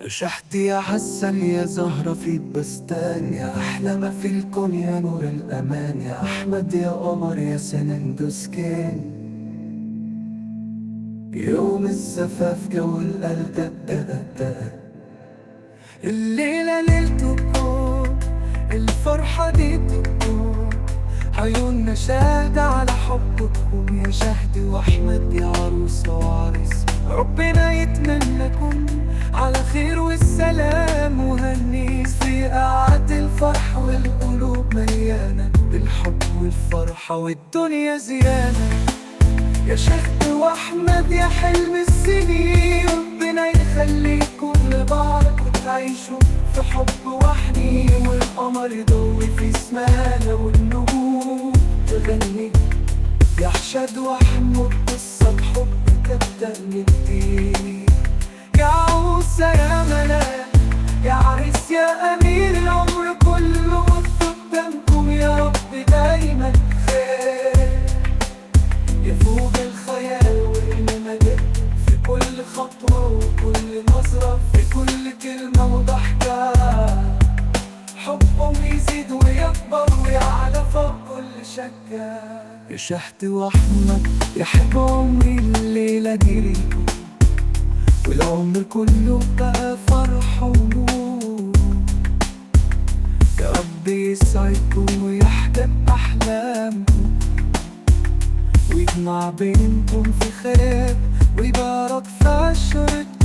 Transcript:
شحت يا حسن يا زهرة في البستان، يا أحلى ما في الكون يا نور الأمان، يا أحمد يا قمر يا سنندوسكين. يوم الزفاف جو القلب دق. الليلة ليلة الكون، الفرحة دي بتكون، عيوننا شاهدة على حبكم يا شهد وأحمد يا عروسة وعريس. ربنا يتمنى كن على خير والسلام وهالنيس في قاعة الفرح، والقلوب مليانة بالحب والفرحة والدنيا زيانة. يا شهد وأحمد يا حلم السنين، ربنا يخليكم لبعض وتعيشوا في حب وحنين، والقمر يضوي في سمانا والنجوم تغني. يا حشد وأحمد قصة حب تبدأ من جديد. يا عروسة يا ملاك يا عريس يا أمير، العمر كله قدامكم يا رب دايما خير. يفوق الخيال والمجد في كل خطوة وكل نظرة، في كل كلمة وضحكة، حبهم يزيد ويكبر ويعلى فوق كل شكة. يا شهد وأحمد يا حب عمري الليلة دي ليكم، والعمر كله بقى فرح ونور. يا رب يسعدكم ويحقق أحلامكم، ويجمع بينكم في خير ويبارك في عشرتكم.